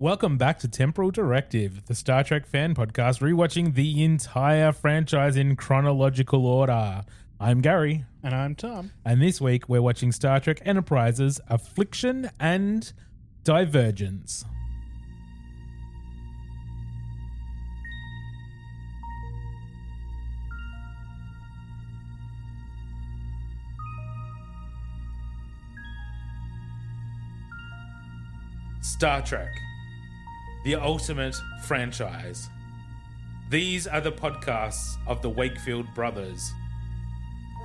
Welcome back to Temporal Directive, the Star Trek fan podcast rewatching the entire franchise in chronological order. I'm Gary. And I'm Tom. And this week we're watching Star Trek Enterprise's Affliction and Divergence. Star Trek, the ultimate franchise. These are the podcasts of the Wakefield brothers.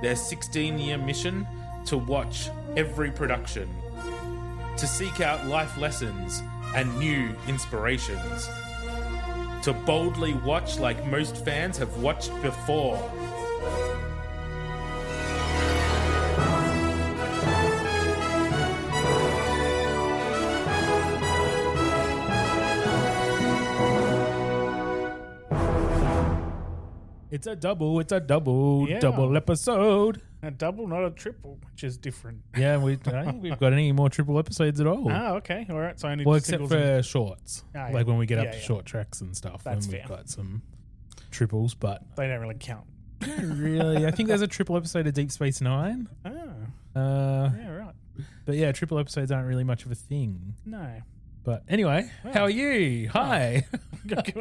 Their 16-year mission to watch every production, to seek out life lessons and new inspirations, to boldly watch like most fans have watched before. It's a double Yeah. double episode. A double, not a triple, which is different. Yeah, I don't think we've got any more triple episodes at all. Oh, okay. All right. So I need Except for shorts. Yeah. Like when we get up to Yeah. short tracks and stuff. That's then we've fair. got some triples, but They don't really count. really, I think there's a triple episode of Deep Space Nine. Oh, Yeah, right. but yeah, triple episodes aren't really much of a thing. No. But anyway, how are you? Hi.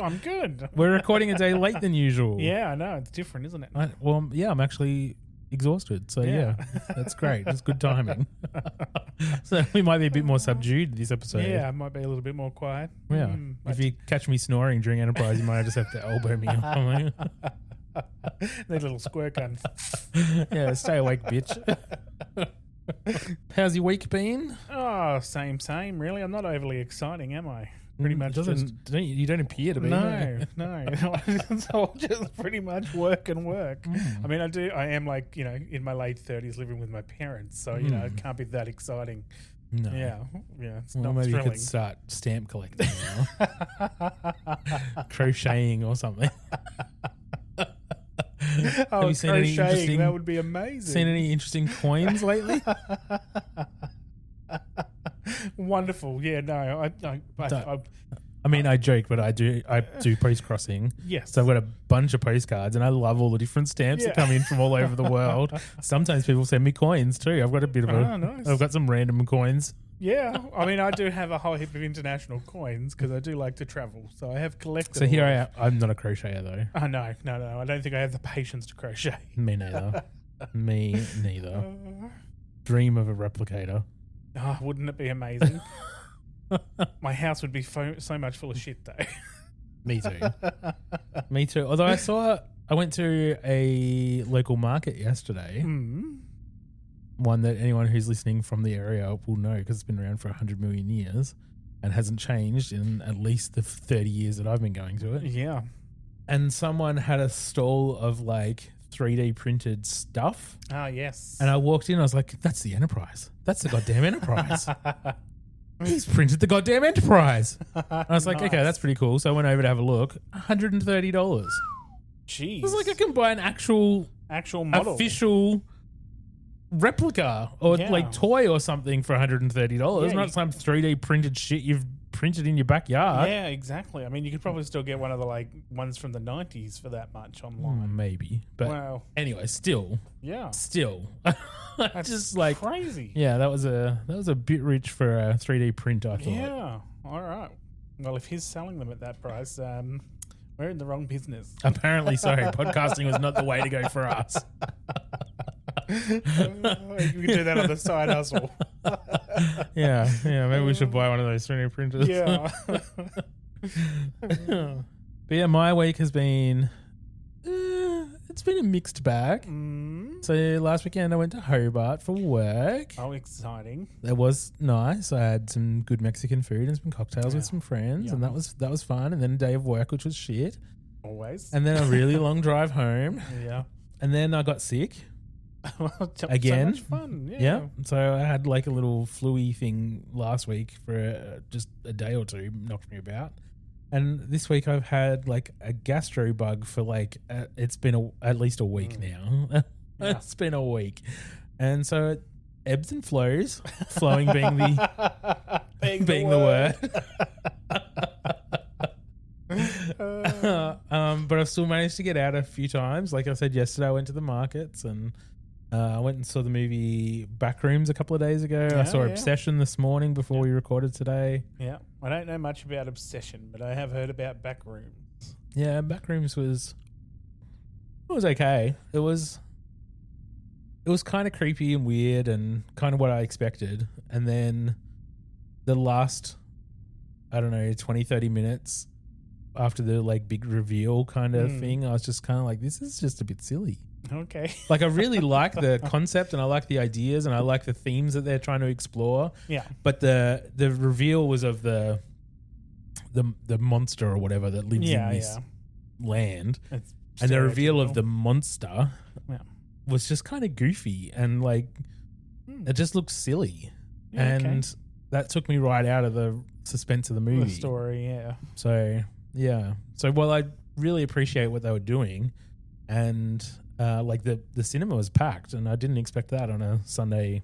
I'm good. We're recording a day late than usual. Yeah, I know. It's different, isn't it? I'm actually exhausted. So yeah, that's great. It's good timing. So we might be a bit more subdued this episode. Yeah, it might be a little bit more quiet. Yeah. If you catch me snoring during Enterprise, you might just have to elbow me or something. That little square gun. Yeah, stay awake, bitch. How's your week been? Oh, same, really. I'm not overly exciting, am I? Pretty much You don't appear to be. No. It's all just pretty much work and work. I mean, I am like, in my late 30s living with my parents. So, it can't be that exciting. No. Yeah. It's Well, not maybe thrilling. you could start stamp collecting now. Crocheting or something. Oh, you seen any crocheting, interesting- that would be amazing. Seen any interesting coins lately? Wonderful. Yeah, no. I mean, I joke, but I do post crossing. Yes. So I've got a bunch of postcards, and I love all the different stamps that come in from all over the world. Sometimes people send me coins too. I've got a bit of nice. I've got some random coins. Yeah. I mean, I do have a whole heap of international coins because I do like to travel. So I have collected. So here I am. I'm not a crocheter though. Oh, no. I don't think I have the patience to crochet. Me neither. Me neither. Dream of a replicator. Oh, wouldn't it be amazing? My house would be so much full of shit, though. Me too. Me too. Although I went to a local market yesterday. One that anyone who's listening from the area will know because it's been around for 100 million years and hasn't changed in at least the 30 years that I've been going to it. Yeah. And someone had a stall of like 3D printed stuff. Ah, yes. And I walked in, I was like, that's the Enterprise. That's the goddamn Enterprise. He's printed the goddamn Enterprise. And I was like, okay, that's pretty cool. So I went over to have a look. $130. Jeez. It was like I can buy an actual model. official replica or like toy or something for $130. Not some 3D printed shit you've printed in your backyard. Yeah, exactly. I mean, you could probably still get one of the like ones from the 90s for that much online. Maybe. But Wow. anyway, still. That's Just like crazy. Yeah, that was a bit rich for a 3D print, I thought. Yeah. All right. Well, if he's selling them at that price, we're in the wrong business. Apparently so. Podcasting was not the way to go for us. You can do that on the side hustle. Yeah. Maybe we should buy one of those 3D printers. Yeah. But yeah, my week has been it's been a mixed bag. So last weekend I went to Hobart for work. Oh, exciting! That was nice. I had some good Mexican food and some cocktails with some friends, and that was fun. And then a day of work, which was shit. Always. And then a really long drive home. Yeah. And then I got sick. Again. So much fun. Yeah. So I had like a little flu-y thing last week for just a day or two, knocked me about. And this week I've had like a gastro bug for like, it's been at least a week now. It's been a week. And so it ebbs and flows, flowing being the word. But I've still managed to get out a few times. Like I said yesterday, I went to the markets and I went and saw the movie Backrooms a couple of days ago. I saw Obsession this morning before we recorded today. Yeah. I don't know much about Obsession, but I have heard about Backrooms. Yeah, Backrooms was okay. It was kind of creepy and weird and kind of what I expected. And then the last, I don't know, 20, 30 minutes after the like big reveal kind of thing, I was just kind of like, this is just a bit silly. Okay. Like I really like the concept and I like the ideas and I like the themes that they're trying to explore. Yeah. But the reveal was of the monster or whatever that lives in this land. And the reveal of the monster was just kind of goofy and like it just looked silly. Yeah, and that took me right out of the suspense of the movie. The story, yeah. So, yeah. So, well, I really appreciate what they were doing. And like the cinema was packed and I didn't expect that on a Sunday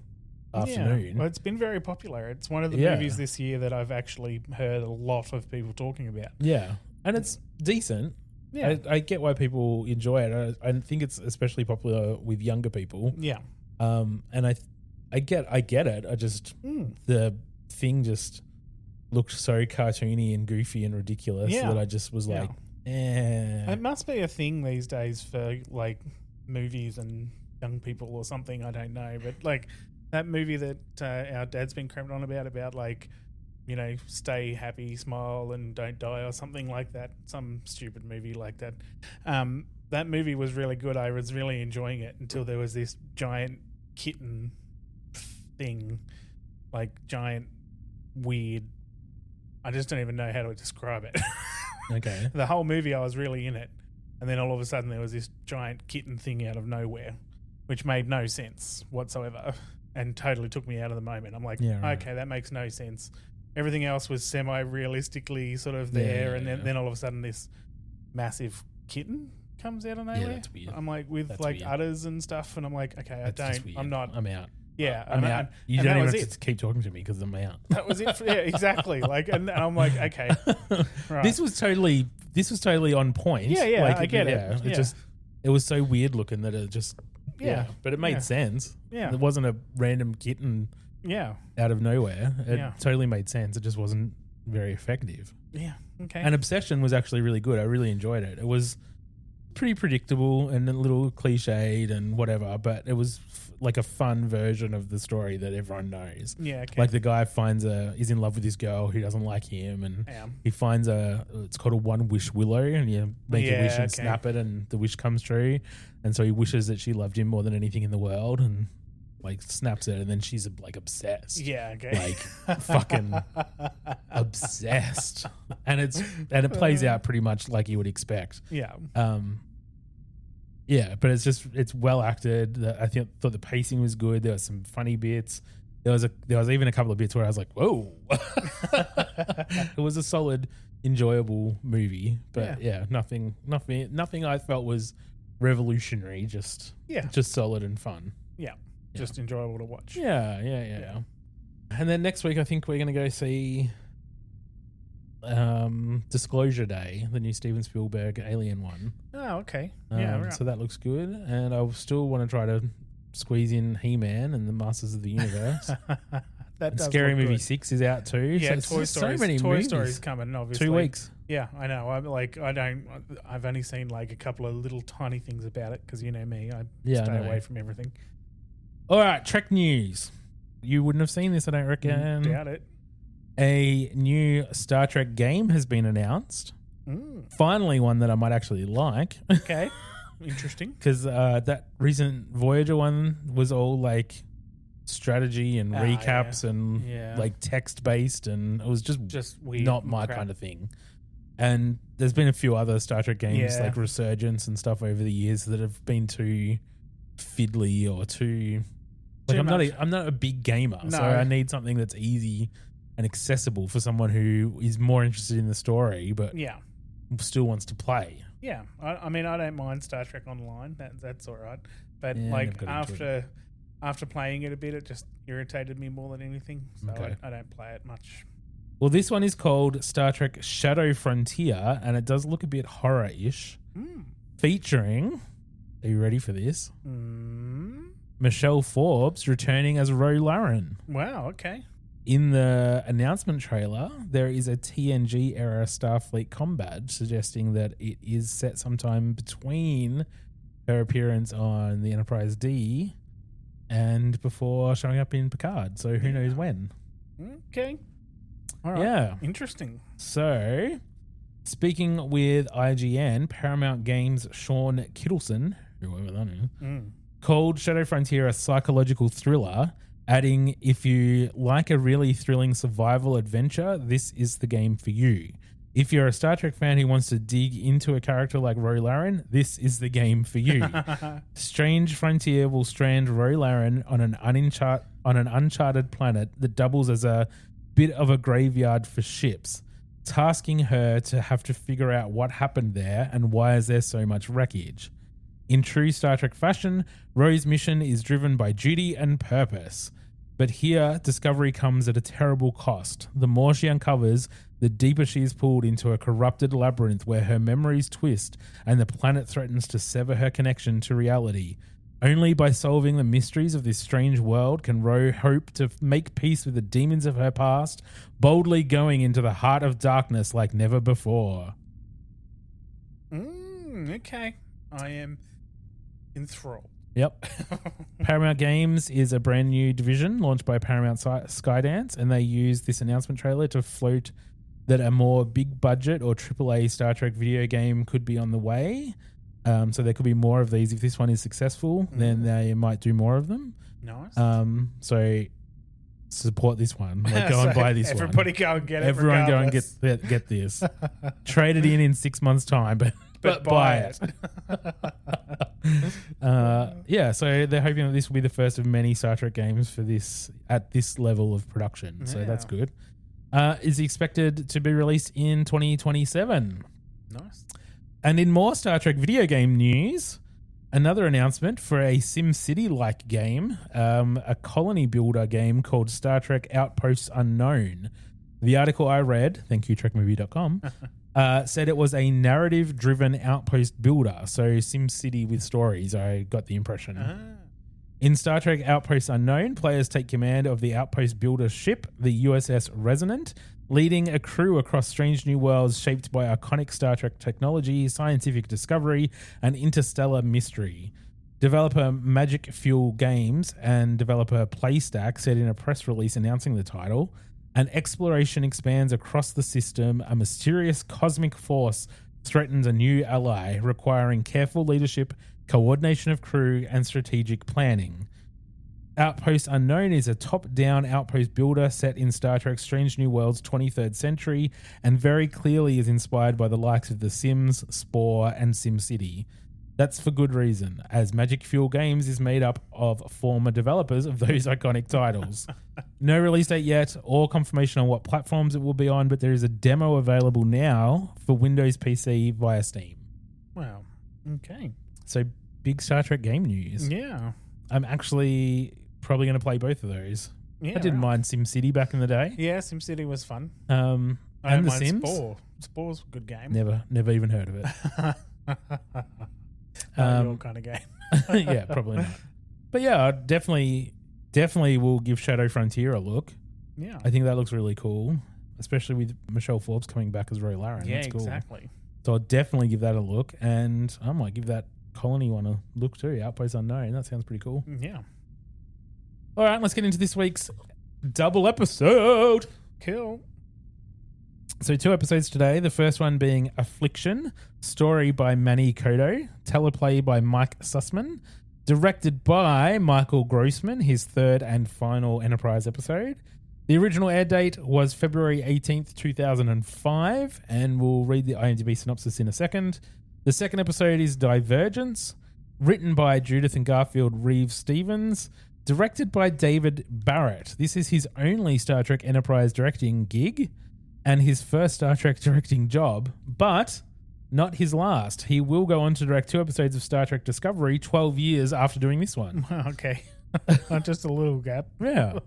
afternoon. Yeah. Well, it's been very popular. It's one of the movies this year that I've actually heard a lot of people talking about. Yeah. And it's decent. Yeah. I get why people enjoy it. I think it's especially popular with younger people. Yeah. And I get it. I just the thing just looked so cartoony and goofy and ridiculous that I just was like, eh. It must be a thing these days for like movies and young people or something. I don't know, but like that movie that our dad's been cramped on about like, you know, stay happy, smile, and don't die, or something like that. Some stupid movie like that. That movie was really good. I was really enjoying it until there was this giant kitten thing, like giant weird. I just don't even know how to describe it. Okay. The whole movie, I was really in it, and then all of a sudden there was this giant kitten thing out of nowhere, which made no sense whatsoever, and totally took me out of the moment. I'm like, okay, that makes no sense. Everything else was semi-realistically sort of there, and then all of a sudden this massive kitten comes out of nowhere. Yeah, that's weird. I'm like, with like udders and stuff, and I'm like, okay, I'm out. Yeah, I'm out. You don't even have to keep talking to me because I'm out. That was it. Yeah, exactly. Like, and I'm like, okay, right. This was totally on point. Yeah, like, I get it. It just, it was so weird looking that it just, but it made sense. Yeah, it wasn't a random kitten. Out of nowhere. It totally made sense. It just wasn't very effective. Yeah. Okay. And Obsession was actually really good. I really enjoyed it. It was pretty predictable and a little cliched and whatever, but it was like a fun version of the story that everyone knows. Yeah. Okay. Like the guy is in love with this girl who doesn't like him, and he finds it's called a one wish willow, and you make a wish and snap it, and the wish comes true. And so he wishes that she loved him more than anything in the world, and like snaps it, and then she's like obsessed. Yeah, okay. Like fucking obsessed. And it plays out pretty much like you would expect. Yeah. Yeah, but it's well acted. I thought the pacing was good. There was some funny bits. There was even a couple of bits where I was like, whoa. It was a solid, enjoyable movie. But nothing I felt was revolutionary, just solid and fun. Yeah. Just enjoyable to watch. Yeah. And then next week, I think we're going to go see Disclosure Day, the new Steven Spielberg Alien one. Oh, okay. Right. So that looks good. And I still want to try to squeeze in He-Man and the Masters of the Universe. That does Scary look Movie good. 6 is out too. Yeah, so Toy Story. So many Toy movies. Story's coming, obviously. 2 weeks. Yeah, I know. I've only seen like a couple of little tiny things about it because you know me. I stay away from everything. All right, Trek news. You wouldn't have seen this, I don't reckon. Doubt it. A new Star Trek game has been announced. Finally, one that I might actually like. Okay, interesting. Because that recent Voyager one was all like strategy and recaps and like text based, and it was just weird, not my kind of thing. And there's been a few other Star Trek games like Resurgence and stuff over the years that have been too fiddly or too. Like I'm not a big gamer, so I need something that's easy and accessible for someone who is more interested in the story, but still wants to play. Yeah, I mean, I don't mind Star Trek Online. That's all right. But like after playing it a bit, it just irritated me more than anything. So I don't play it much. Well, this one is called Star Trek Shadow Frontier, and it does look a bit horror-ish. Featuring, are you ready for this? Michelle Forbes returning as Ro Laren. Wow, okay. In the announcement trailer, there is a TNG-era Starfleet comm badge suggesting that it is set sometime between her appearance on the Enterprise D and before showing up in Picard. So who knows when? Okay. All right. Yeah. Interesting. So, speaking with IGN, Paramount Games' Sean Kittleson, whoever that is, called Shadow Frontier a psychological thriller, adding, if you like a really thrilling survival adventure, this is the game for you. If you're a Star Trek fan who wants to dig into a character like Ro Laren, this is the game for you. Strange Frontier will strand Ro Laren on an uncharted planet that doubles as a bit of a graveyard for ships, tasking her to have to figure out what happened there and why is there so much wreckage. In true Star Trek fashion, Ro's mission is driven by duty and purpose. But here, discovery comes at a terrible cost. The more she uncovers, the deeper she is pulled into a corrupted labyrinth where her memories twist and the planet threatens to sever her connection to reality. Only by solving the mysteries of this strange world can Ro hope to make peace with the demons of her past, boldly going into the heart of darkness like never before. Okay. I am enthralled. Yep. Paramount Games is a brand new division launched by Paramount Skydance, and they use this announcement trailer to float that a more big budget or AAA Star Trek video game could be on the way. So there could be more of these. If this one is successful, then they might do more of them. Nice. So support this one. Like, go and buy this everybody one. Go and get it. Everyone regardless. go and get this. Trade it in 6 months' time, but buy it. So they're hoping that this will be the first of many Star Trek games for this at this level of production. So that's good. Is expected to be released in 2027. Nice. And in more Star Trek video game news, another announcement for a SimCity-like game, a colony builder game called Star Trek Outposts Unknown. The article I read, thank you, trekmovie.com, said it was a narrative-driven outpost builder, so SimCity with stories, I got the impression. In Star Trek Outposts Unknown, players take command of the outpost builder ship, the USS Resonant, leading a crew across strange new worlds shaped by iconic Star Trek technology, scientific discovery, and interstellar mystery. Developer Magic Fuel Games and developer Playstack said in a press release announcing the title, an exploration expands across the system, a mysterious cosmic force threatens a new ally, requiring careful leadership, coordination of crew, and strategic planning. Outpost Unknown is a top-down outpost builder set in Star Trek Strange New Worlds 23rd century and very clearly is inspired by the likes of The Sims, Spore, and SimCity. That's for good reason, as Magic Fuel Games is made up of former developers of those iconic titles. No release date yet or confirmation on what platforms it will be on, but there is a demo available now for Windows PC via Steam. Wow. Okay. So, big Star Trek game news. Yeah. I'm actually probably going to play both of those. Yeah, I didn't mind SimCity back in the day. Yeah, SimCity was fun. And The Sims. Spore. Spore's a good game. Never even heard of it. Your kind of game. Yeah, probably not. But yeah, I definitely will give Shadow Frontier a look. Yeah. I think that looks really cool, especially with Michelle Forbes coming back as Ro Laren. Yeah, that's cool. exactly. So I'll definitely give that a look, and I might give that Colony one a look too. Outpost Unknown. That sounds pretty cool. Yeah. All right, let's get into this week's double episode. Cool. So 2 episodes today. The first one being Affliction, story by Manny Kodo, teleplay by Mike Sussman, directed by Michael Grossman, his third and final Enterprise episode. The original air date was February 18th, 2005, and we'll read the IMDb synopsis in a second. The second episode is Divergence, written by Judith and Garfield Reeves-Stevens, directed by David Barrett. This is his only Star Trek Enterprise directing gig and his first Star Trek directing job, but not his last. He will go on to direct 2 episodes of Star Trek Discovery 12 years after doing this one. Okay. Just a little gap. Yeah.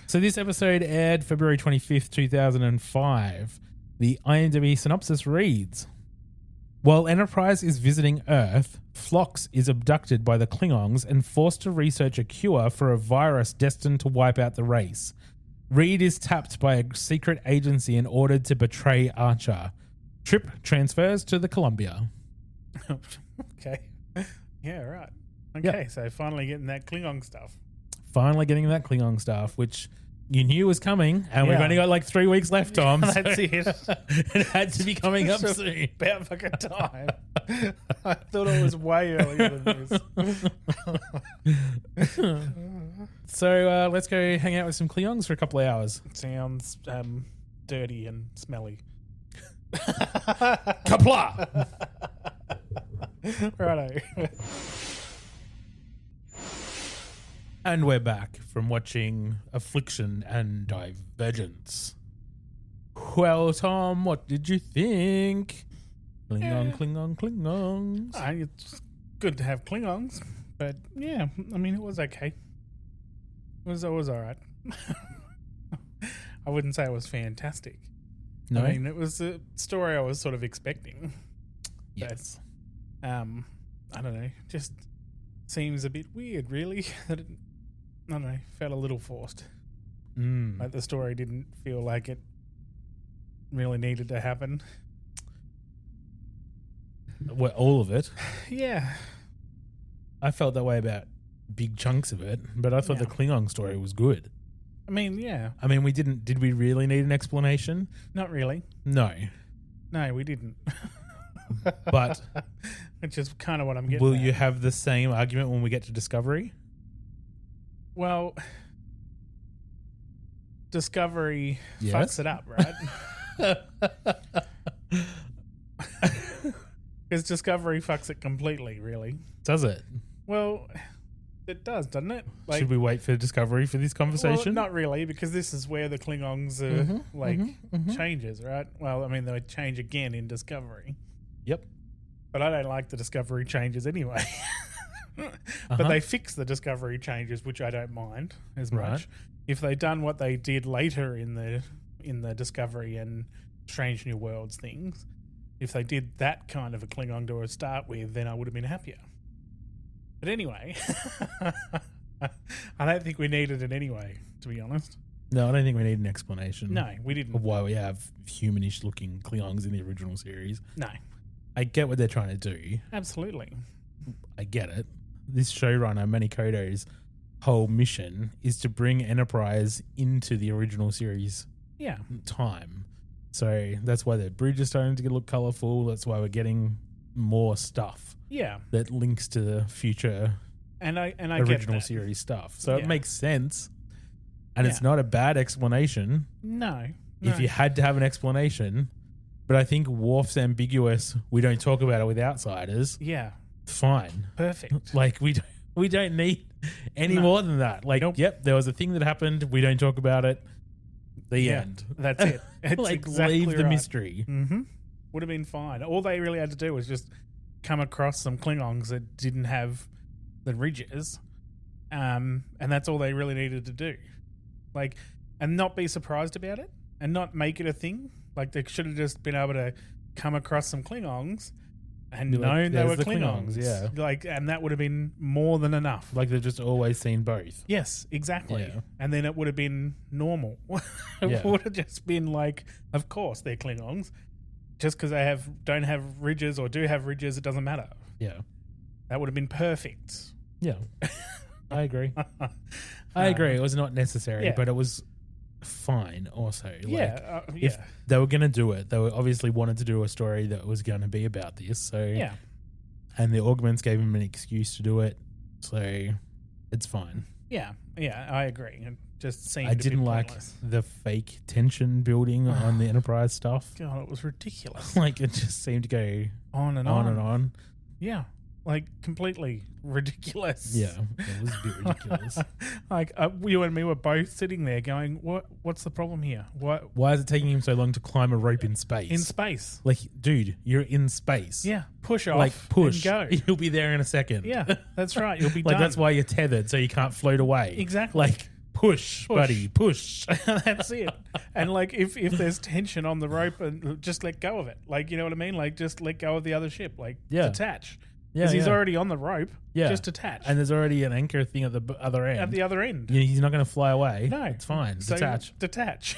So this episode aired February 25th, 2005. The IMDb synopsis reads, while Enterprise is visiting Earth, Phlox is abducted by the Klingons and forced to research a cure for a virus destined to wipe out the race. Reed is tapped by a secret agency and ordered to betray Archer. Trip transfers to the Columbia. Okay. Yeah, right. Okay, Yep. so finally getting that Klingon stuff. Finally getting that Klingon stuff, which you knew was coming, and we've Yeah. only got like 3 weeks left, Tom. so That's it. it had to be coming up soon. About fucking time. I thought it was way earlier than this. So let's go hang out with some Klingons for a couple of hours. Sounds dirty and smelly. Kapla! Righto. And we're back from watching Affliction and Divergence. Well, Tom, what did you think? Klingon, Klingons. It's good to have Klingons, but yeah, I mean, it was okay. It was all right. I wouldn't say it was fantastic. No? I mean, it was a story I was sort of expecting. Yes. I don't know, just seems a bit weird, really. That it, I don't know, felt a little forced. Like the story didn't feel like it really needed to happen. Well, all of it. Yeah. I felt that way about big chunks of it, but I thought Yeah. the Klingon story was good. I mean, yeah, I mean, did we really need an explanation? not really. No. No, we didn't. But which is kind of what I'm getting will at. you have the same argument when we get to Discovery? Well, Discovery Yes? fucks it up, right? Because Discovery fucks it completely, really. Does it? Well, it does, doesn't it? Should we wait for Discovery for this conversation? Well, not really, because this is where the Klingons changes, right? Well, I mean, they change again in Discovery. Yep. But I don't like the Discovery changes anyway. But they fix the Discovery changes, which I don't mind as much. Right. If they'd done what they did later in the Discovery and Strange New Worlds things, if they did that kind of a Klingon to start with, then I would have been happier. But anyway, I don't think we needed it anyway, to be honest. No, I don't think we need an explanation. No, we didn't. Of why we have humanish looking Klingons in the original series. No, I get what they're trying to do. absolutely. I get it. This showrunner, Manikoto's whole mission is to bring Enterprise into the original series Yeah. time. So that's why the bridge is starting to look colourful. That's why we're getting more stuff Yeah. that links to the future And I get original that. series stuff. So Yeah. it makes sense. And it's Yeah. not a bad explanation No. if you had to have an explanation. But I think Worf's ambiguous. We don't talk about it with outsiders. Yeah. Fine. Perfect. Like we don't need any No. more than that. Like, Nope. yep, there was a thing that happened. We don't talk about it. The Yeah. end. That's it. It's Like, exactly leave the right. mystery. Mm-hmm. Would have been fine. All they really had to do was just come across some Klingons that didn't have the ridges, and that's all they really needed to do. Like, and not be surprised about it, and not make it a thing. Like, they should have just been able to come across some Klingons and Be like, known they "There's were the Klingons. Klingons," yeah. Like, and that would have been more than enough. Like they've just always seen both. Yes, exactly. Yeah. And then it would have been normal. It Yeah. would have just been like, of course they're Klingons. Just because they don't have ridges or do have ridges, it doesn't matter. Yeah. That would have been perfect. Yeah. I agree. I agree. It was not necessary, yeah. but it was fine also. Like, Yeah, if they were going to do it, they were obviously wanted to do a story that was going to be about this. So yeah, and the augments gave him an excuse to do it. So it's fine. yeah, I agree. It just seemed I didn't like pointless. the fake tension building on the Enterprise stuff. God, it was ridiculous. Like it just seemed to go on and on on. and on. Yeah, like completely ridiculous. Yeah, it was a bit ridiculous. Like you and me were both sitting there going, What's the problem here? What Why is it taking him so long to climb a rope in space? in space? Like, dude, you're in space. Yeah, push off. Like, push. and go. You'll be there in a second. Yeah, that's right. You'll be Like, done. that's why you're tethered, so you can't float away. Exactly. Like, Push, buddy, push. That's it. And like if there's tension on the rope, and just let go of it. Like, you know what I mean? Like just let go of the other ship. Like detach. Yeah, because he's already on the rope. Yeah, just attach. And there's already an anchor thing at the other end. At the other end. Yeah, he's not going to fly away. No, it's fine. So Detach.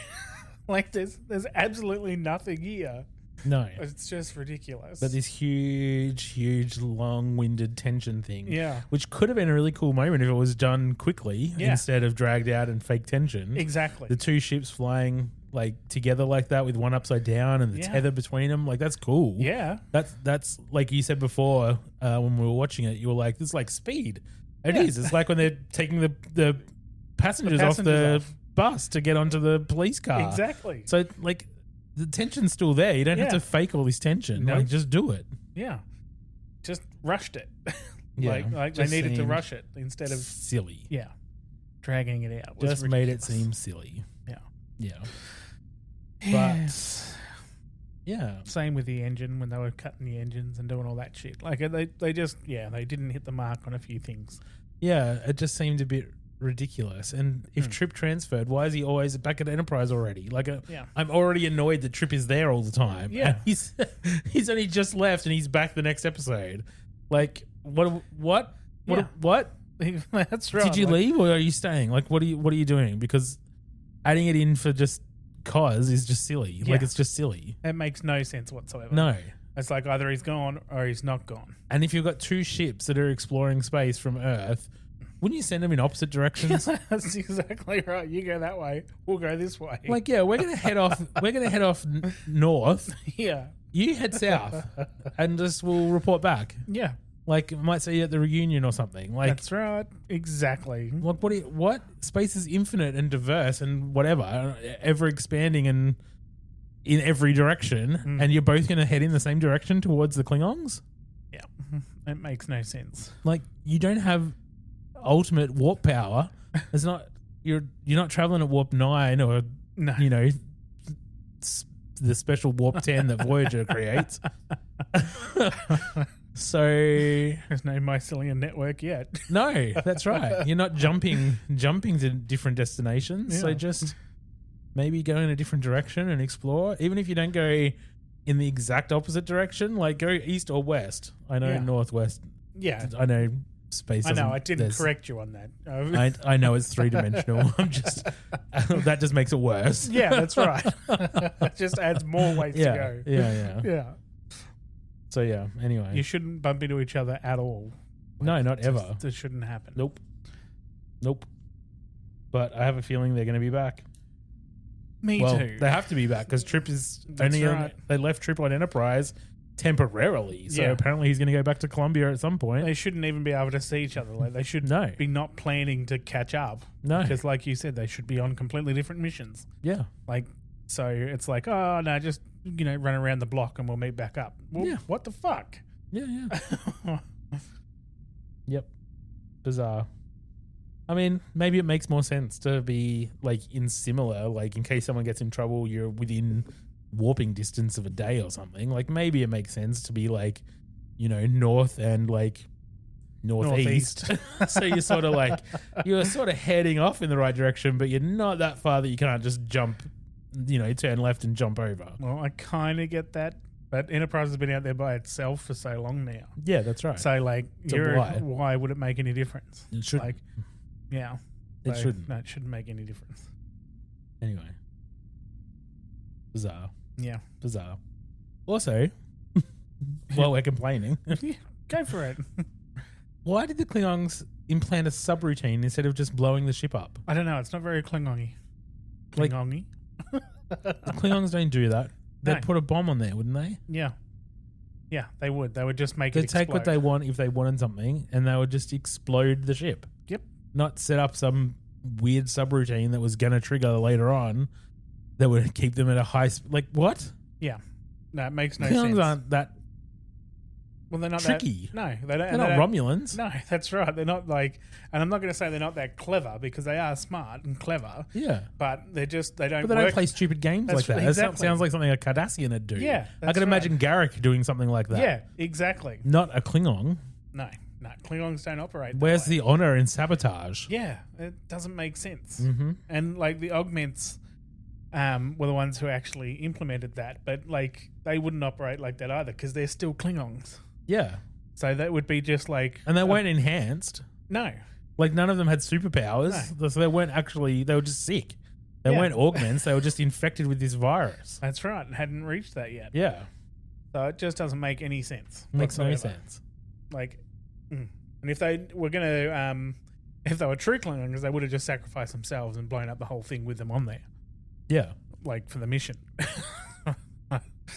Like there's absolutely nothing here. No, it's just ridiculous. But this huge, long-winded tension thing, which could have been a really cool moment if it was done quickly instead of dragged out and fake tension. Exactly. The two ships flying like together like that with one upside down and the tether between them, like that's cool. Yeah, that's like you said before when we were watching it. You were like, "This is like Speed." It is. It's like when they're taking the passengers off the bus to get onto the police car. Exactly. So like. The tension's still there. You don't have to fake all this tension. Nope. Like, just do it. Yeah. Just rushed it. Yeah. like they needed to rush it instead of... silly. Yeah. Dragging it out. Just made it seem silly. Yeah. Yeah. But... yeah. Same with the engine when they were cutting the engines and doing all that shit. Like, they just... Yeah, they didn't hit the mark on a few things. Yeah, it just seemed a bit... ridiculous. And if Trip transferred, why is he always back at Enterprise already? Like, I'm already annoyed that Trip is there all the time. Yeah, and he's only just left and he's back the next episode. Like, what? That's right. Did you leave or are you staying? Like, what are you doing? Because adding it in for just cause is just silly. Like, it's just silly. It makes no sense whatsoever. No. It's like either he's gone or he's not gone. And if you've got two ships that are exploring space from Earth, wouldn't you send them in opposite directions? That's exactly right. You go that way, we'll go this way. Like, yeah, we're gonna head off. We're gonna head off north. Yeah, you head south, and just we'll report back. Yeah, like might see you at the reunion or something. Like that's right. Exactly. Like what? Space is infinite and diverse and whatever, ever expanding and in every direction, and you're both gonna head in the same direction towards the Klingons. Yeah, it makes no sense. Like you don't have ultimate warp power. It's not you're not traveling at warp 9 or the special warp 10 that Voyager creates. So there's no mycelium network yet. No, that's right. You're not jumping to different destinations. So just maybe go in a different direction and explore. Even if you don't go in the exact opposite direction, like go east or west. I know northwest. Yeah, I know. Space. I know. I didn't correct you on that. I know it's 3-dimensional. I'm just that just makes it worse. Yeah, that's right. It just adds more ways to go. Yeah. So yeah. Anyway, you shouldn't bump into each other at all. No, not ever. That shouldn't happen. Nope. But I have a feeling they're going to be back. Me too. They have to be back because Trip is only. They left Trip on Enterprise temporarily, so apparently he's going to go back to Columbia at some point. They shouldn't even be able to see each other. Like they should be not planning to catch up. No, because like you said, they should be on completely different missions. Yeah, like so it's like, oh no, just run around the block and we'll meet back up. Well, what the fuck? Yeah. Yep, bizarre. I mean, maybe it makes more sense to be like in similar, like in case someone gets in trouble, you're within warping distance of a day or something. Like maybe it makes sense to be like, north and like northeast. So you're sort of like you're sort of heading off in the right direction, but you're not that far that you can't just jump, turn left and jump over. Well, I kind of get that, but Enterprise has been out there by itself for so long now. Yeah, that's right. So like, why would it make any difference? It should. Like, yeah, it shouldn't. No, it shouldn't make any difference. Anyway, bizarre. Yeah. Bizarre. Also, while we're complaining, go for it. Why did the Klingons implant a subroutine instead of just blowing the ship up? I don't know. It's not very Klingon-y. Klingon-y? The Klingons don't do that. They'd put a bomb on there, wouldn't they? Yeah. Yeah, they would. They would just make it explode. They'd take what they want if they wanted something, and they would just explode the ship. Yep. Not set up weird subroutine that was going to trigger later on that would keep them at a high like what? Yeah. No, it makes no Klingons sense. aren't that they're not tricky. No, they're not Romulans. No, that's right. They're not like, and I'm not going to say they're not that clever because they are smart and clever. Yeah, but they don't. But they don't play stupid games like that. Exactly. That sounds like something a Cardassian would do. Yeah, I can imagine Garrick doing something like that. Yeah, exactly. Not a Klingon. No, Klingons don't operate that Where's way. the honor in sabotage? Yeah, it doesn't make sense. Mm-hmm. And like the augments were the ones who actually implemented that, but like they wouldn't operate like that either because they're still Klingons. Yeah. So that would be just like... And they weren't enhanced. No. Like none of them had superpowers. No. So they weren't actually, they were just sick. They Yeah. weren't augments. They were just infected with this virus. That's right. And hadn't reached that yet. Yeah. So it just doesn't make any sense. Makes no whatsoever. sense. Like, and if they were going to, if they were true Klingons, they would have just sacrificed themselves and blown up the whole thing with them on there. Yeah. Like for the mission.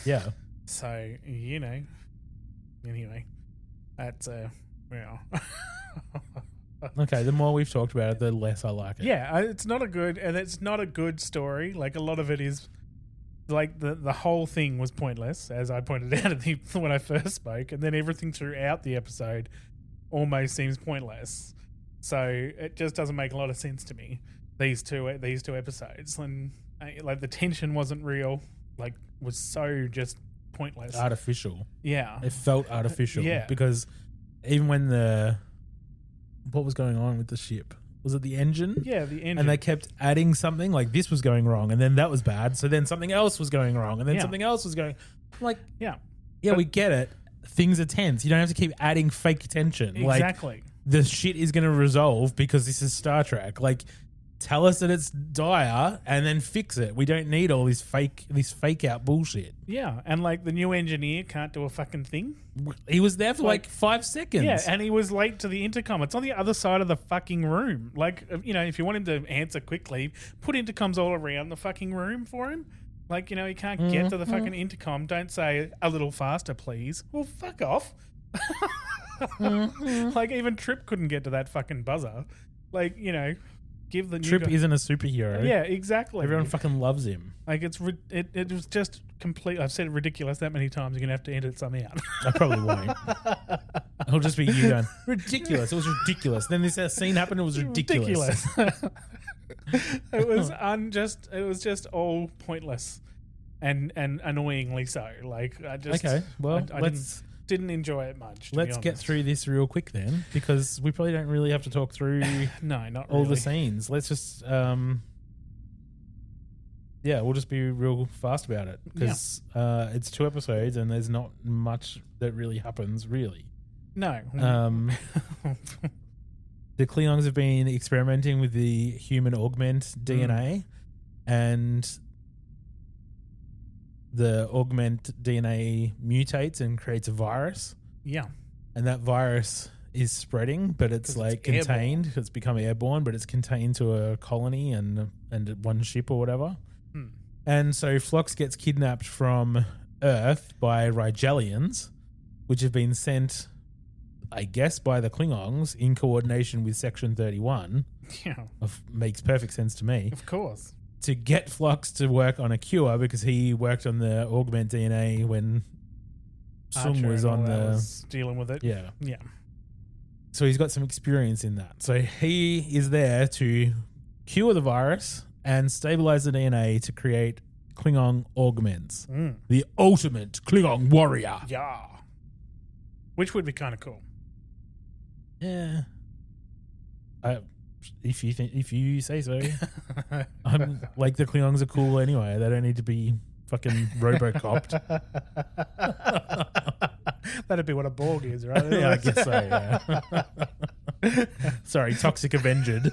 Yeah. So, you know, anyway, that's, well. Okay, the more we've talked about it, the less I like it. Yeah, it's not a good story. Like a lot of it is, like the whole thing was pointless, as I pointed out when I first spoke, and then everything throughout the episode almost seems pointless. So it just doesn't make a lot of sense to me. These two episodes, and like the tension wasn't real. Like was so just pointless. Artificial. Yeah, It felt artificial. Yeah. Because even when what was going on with the ship? Was it the engine? yeah. The engine. And they kept adding something, like this was going wrong, and then that was bad. So then something else was going wrong, and then Yeah. something else was going. I'm like, yeah, we get it. Things are tense. You don't have to keep adding fake tension. exactly. Like the shit is going to resolve because this is Star Trek. Like, tell us that it's dire and then fix it. We don't need all this fake out bullshit. Yeah, and like the new engineer can't do a fucking thing. He was there for like 5 seconds. Yeah, and he was late to the intercom. It's on the other side of the fucking room. Like, you know, if you want him to answer quickly, put intercoms all around the fucking room for him. Like, you know, he can't get to the fucking intercom. Don't say a little faster, please. Well, fuck off. Like, even Trip couldn't get to that fucking buzzer. Like, you know, give the new Trip guy- isn't a superhero. Yeah, exactly. Everyone fucking loves him. Like, it was just complete. I've said ridiculous that many times. You're gonna have to edit some out. I probably won't. It'll just be you going, ridiculous. It was ridiculous. Then this scene happened. It was ridiculous. It was just all pointless and annoyingly so. Like I just Okay, well, I let's didn't enjoy it much. to be let's get honest. through this real quick then, because we probably don't really have to talk through No, not all really. the scenes. Let's just we'll just be real fast about it because it's 2 episodes and there's not much that really happens really. No. The Klingons have been experimenting with the human augment DNA, and the augment DNA mutates and creates a virus, Yeah. and that virus is spreading, but it's 'Cause like it's contained. It's become airborne, but it's contained to a colony and one ship or whatever. Hmm. And so Phlox gets kidnapped from Earth by Rigelians, which have been sent, I guess, by the Klingons in coordination with Section 31. Yeah. Makes perfect sense to me. Of course. To get Phlox to work on a cure because he worked on the augment DNA when Sung Archer was and all on that the... was dealing with it. Yeah. Yeah. So he's got some experience in that. So he is there to cure the virus and stabilize the DNA to create Klingon augments. Mm. The ultimate Klingon warrior. Yeah. Which would be kind of cool. Yeah. If you say so. I'm like, the Klingons are cool anyway. They don't need to be fucking Robocopped. That'd be what a Borg is, right? Yeah, I guess so, yeah. Sorry, Toxic Avenged.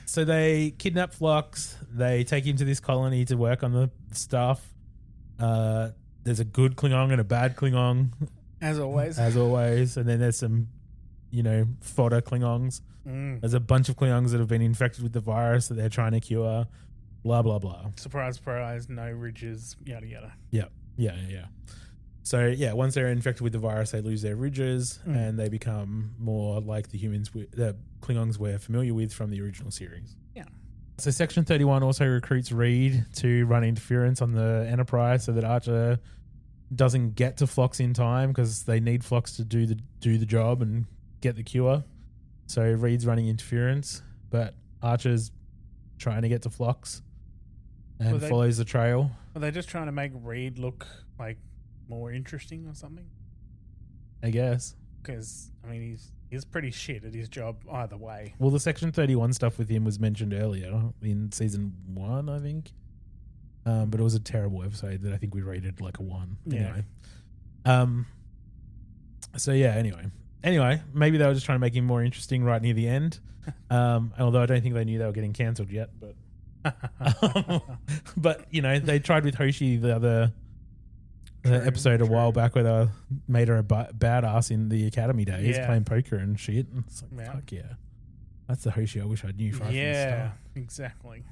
So they kidnap Phlox. They take him to this colony to work on the stuff. There's a good Klingon and a bad Klingon, As always. as always. And then there's some, fodder Klingons. Mm. There's a bunch of Klingons that have been infected with the virus that they're trying to cure. Blah, blah, blah. Surprise, surprise, no ridges, yada, yada. Yeah. So, yeah, once they're infected with the virus, they lose their ridges and they become more like the Klingons we're familiar with from the original series. Yeah. So Section 31 also recruits Reed to run interference on the Enterprise so that Archer doesn't get to Phlox in time because they need Phlox to do the job and get the cure. So Reed's running interference, but Archer's trying to get to Phlox and follows the trail. Are they just trying to make Reed look like more interesting or something. I guess. Because, I mean, he's pretty shit at his job either way. Well, the Section 31 stuff with him was mentioned earlier in season 1, I think. But it was a terrible episode that I think we rated like a 1. Anyway. So yeah, anyway, maybe they were just trying to make him more interesting right near the end. Although I don't think they knew they were getting cancelled yet. But they tried with Hoshi the other episode a while back where they made her a badass in the academy days, playing poker and shit. And it's like, fuck yeah, that's the Hoshi I wish I knew. Right from the start. Exactly.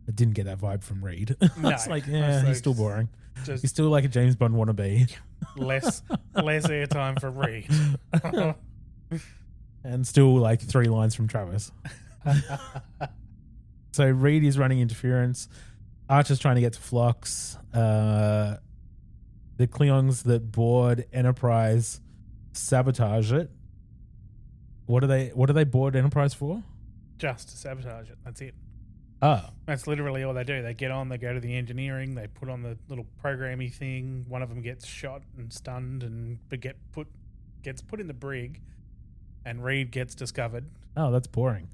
I didn't get that vibe from Reed. No, it's like, he's still boring. He's still like a James Bond wannabe. less airtime for Reed. And still like 3 lines from Travis. So Reed is running interference. Archer's trying to get to Phlox. The Klingons that board Enterprise sabotage it. What do they board Enterprise for? Just to sabotage it. That's it. Oh. That's literally all they do. They get on, they go to the engineering, they put on the little programmy thing. One of them gets shot and stunned and gets put in the brig, and Reed gets discovered. Oh, that's boring.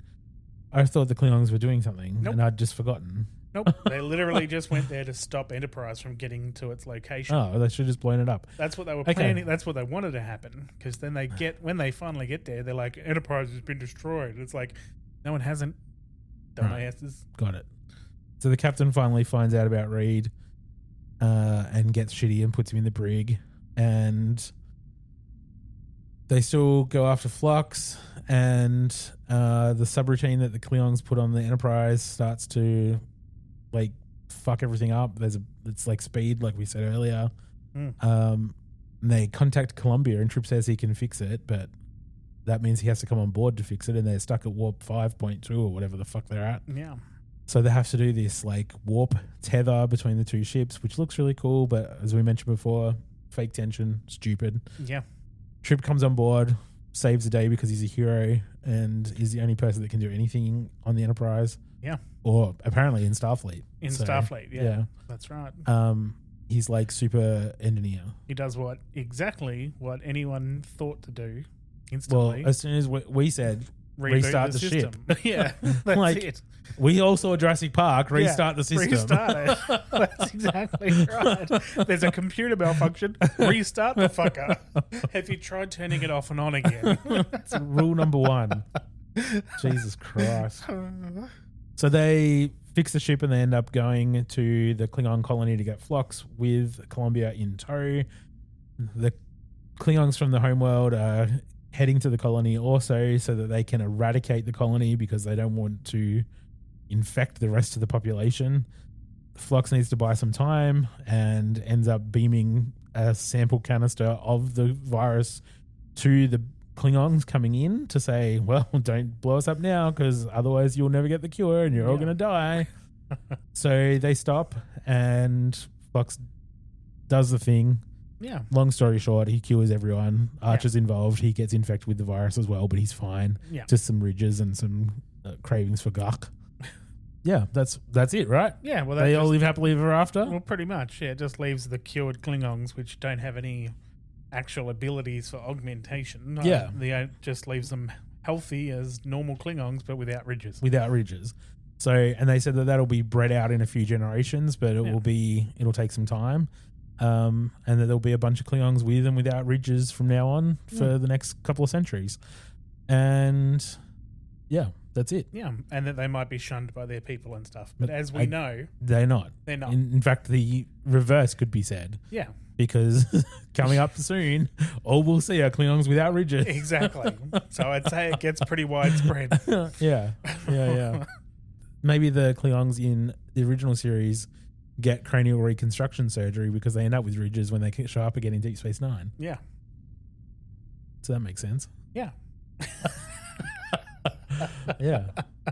I thought the Klingons were doing something, and I'd just forgotten. Nope. They literally just went there to stop Enterprise from getting to its location. Oh, they should have just blown it up. That's what they were planning. That's what they wanted to happen. Because then when they finally get there, they're like, Enterprise has been destroyed. It's like, no, it hasn't. Dumbasses. Got it. So the captain finally finds out about Reed and gets shitty and puts him in the brig. And they still go after Phlox, and the subroutine that the Klingons put on the Enterprise starts to like fuck everything up. It's like speed, like we said earlier. And they contact Columbia, and Trip says he can fix it, but that means he has to come on board to fix it, and they're stuck at warp 5.2 or whatever the fuck they're at. Yeah. So they have to do this like warp tether between the 2 ships, which looks really cool, but as we mentioned before, fake tension, stupid. Yeah. Trip comes on board, saves the day because he's a hero and is the only person that can do anything on the Enterprise. Yeah. Or apparently in Starfleet. Starfleet, yeah. That's right. He's like super engineer. He does exactly what anyone thought to do instantly. Well, as soon as we said restart the ship. Yeah, that's like, it. We all saw Jurassic Park, restart the system. Restart it. That's exactly right. There's a computer malfunction. Restart the fucker. Have you tried turning it off and on again? That's rule number 1. Jesus Christ. So they fix the ship and they end up going to the Klingon colony to get Phlox with Columbia in tow. The Klingons from the homeworld are heading to the colony also so that they can eradicate the colony because they don't want to infect the rest of the population. Phlox needs to buy some time and ends up beaming a sample canister of the virus to the Klingons coming in to say, well, don't blow us up now because otherwise you'll never get the cure and you're all going to die. So they stop and Phlox does the thing. Yeah. Long story short, he cures everyone. Archer's involved. He gets infected with the virus as well, but he's fine. Yeah. Just some ridges and some cravings for guck. Yeah, that's it, right? Yeah. Well, they all live happily ever after? Well, pretty much. Yeah, it just leaves the cured Klingons, which don't have any actual abilities for augmentation. Yeah. It just leaves them healthy as normal Klingons, but without ridges. Without ridges. So, and they said that that'll be bred out in a few generations, but it'll take some time. And that there'll be a bunch of Klingons with and without ridges from now on for the next couple of centuries. And yeah, that's it. Yeah, and that they might be shunned by their people and stuff. But as we know... They're not. They're not. In fact, the reverse could be said. Yeah. Because coming up soon, all we'll see are Klingons without ridges. Exactly. So I'd say it gets pretty widespread. Yeah. Maybe the Klingons in the original series get cranial reconstruction surgery because they end up with ridges when they show up again in Deep Space Nine. Yeah. So that makes sense. Yeah. Yeah.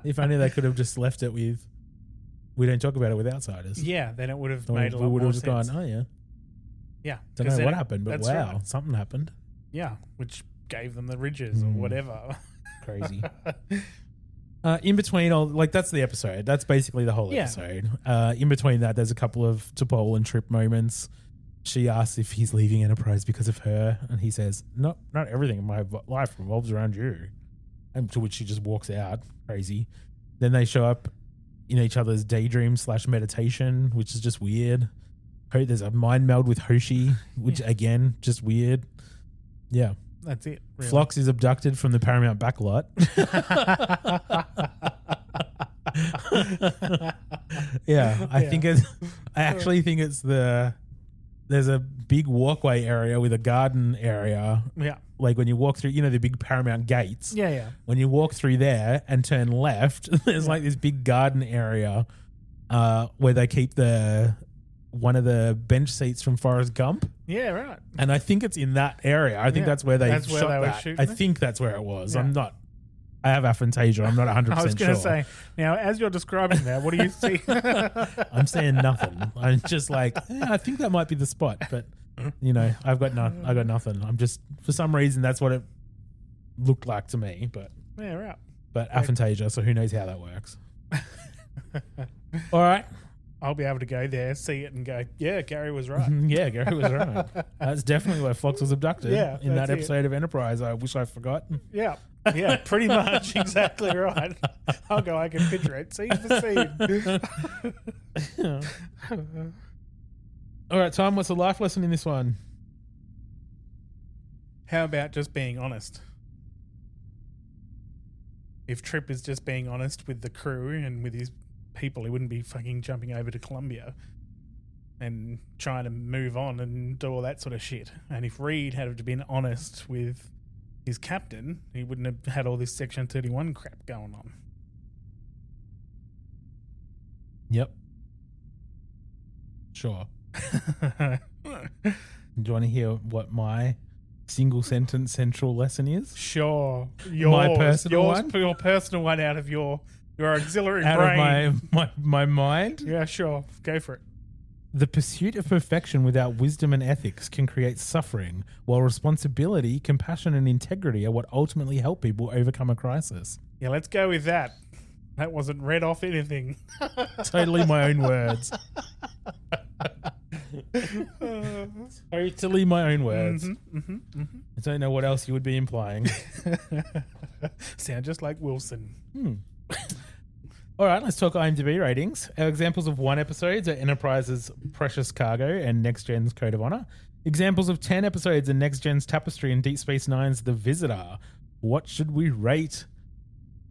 If only they could have just left it with, we don't talk about it with outsiders. Yeah, then it would have made a lot more sense. We would have just gone, oh yeah. Yeah. Don't know what happened, but wow, right. Something happened. Yeah, which gave them the ridges or whatever. Crazy. In between, that's the episode. That's basically the whole episode. In between that, there's a couple of T'Pol and Trip moments. she asks if he's leaving Enterprise because of her, and he says, "No, not everything in my life revolves around you." And to which she just walks out, crazy. Then they show up in each other's daydream / meditation, which is just weird. There's a mind meld with Hoshi, which again, just weird. Yeah. That's it. Really. Phlox is abducted from the Paramount backlot. Yeah, I actually think it's there's a big walkway area with a garden area. Yeah. Like when you walk through, the big Paramount gates. Yeah, yeah. When you walk through there and turn left, there's like this big garden area where they keep one of the bench seats from Forrest Gump. Yeah, right. And I think it's in that area. I think that's where they shot that. I think that's where it was. Yeah. I have aphantasia. I'm not 100% sure. I was going to say, now, as you're describing that, what do you see? I'm saying nothing. I'm just like, I think that might be the spot. But, I've got nothing. I'm just, for some reason, that's what it looked like to me. But yeah, right. But aphantasia, so who knows how that works. All right. I'll be able to go there, see it, and go, yeah, Gary was right. Yeah, Gary was right. That's definitely where Phlox was abducted in that episode of Enterprise. I wish I forgot. Yeah. Yeah, pretty much. Exactly right. I can picture it. Scene for scene. All right, Tom, what's the life lesson in this one? How about just being honest? If Trip is just being honest with the crew and with his people, he wouldn't be fucking jumping over to Columbia and trying to move on and do all that sort of shit. And if Reed had been honest with his captain, he wouldn't have had all this Section 31 crap going on. Yep. Sure. Do you want to hear what my single sentence central lesson is? Sure. My personal one? Your personal one out of your auxiliary out brain. Of my mind? Yeah, sure. Go for it. The pursuit of perfection without wisdom and ethics can create suffering, while responsibility, compassion, and integrity are what ultimately help people overcome a crisis. Yeah, let's go with that. That wasn't read off anything. Totally my own words. Totally my own words. I don't know what else you would be implying. Sound just like Wilson. All right, let's talk IMDb ratings. Our examples of 1 episodes are Enterprise's Precious Cargo and Next Gen's Code of Honor. Examples of 10 episodes are Next Gen's Tapestry and Deep Space Nine's The Visitor. What should we rate?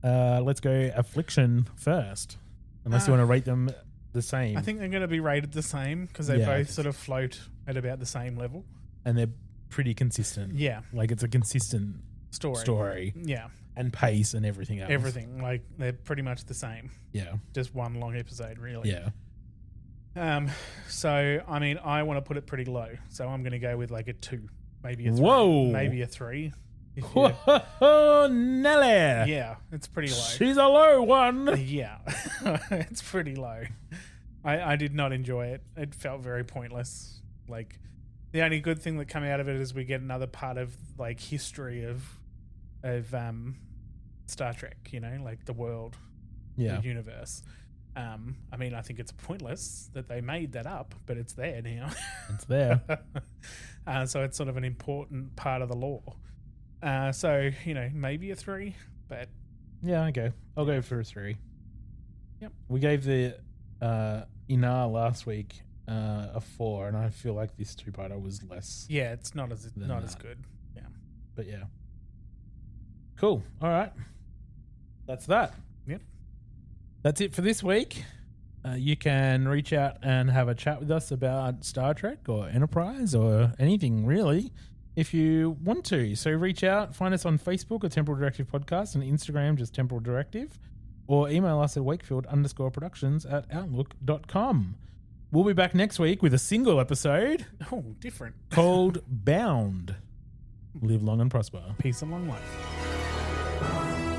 Let's go Affliction first, unless you want to rate them the same. I think they're going to be rated the same because they both sort of float at about the same level. And they're pretty consistent. Yeah. Like it's a consistent story. Yeah. And pace and everything else. Everything. Like they're pretty much the same. Yeah. Just one long episode, really. Yeah. So, I mean, I want to put it pretty low. So I'm going to go with like a 2, maybe a 3. Whoa. Maybe a 3. Whoa, Nelly. Yeah, it's pretty low. She's a low one. Yeah, it's pretty low. I did not enjoy it. It felt very pointless. Like, the only good thing that came out of it is we get another part of, like, history of Star Trek, like the world, the universe. I mean, I think it's pointless that they made that up, but it's there now. It's there. So it's sort of an important part of the lore. So, maybe a 3, but... Yeah, okay. I'll go for a 3. Yep. We gave the Inar last week a 4, and I feel like this two-parter was less. Yeah, it's not as good. Yeah. But yeah. Cool. All right. That's that. Yep. That's it for this week. You can reach out and have a chat with us about Star Trek or Enterprise or anything, really, if you want to. So reach out, find us on Facebook at Temporal Directive Podcast, and Instagram, just Temporal Directive, or email us at wakefield_productions@outlook.com. We'll be back next week with a single episode. Oh, different. Called Bound. Live long and prosper. Peace and long life.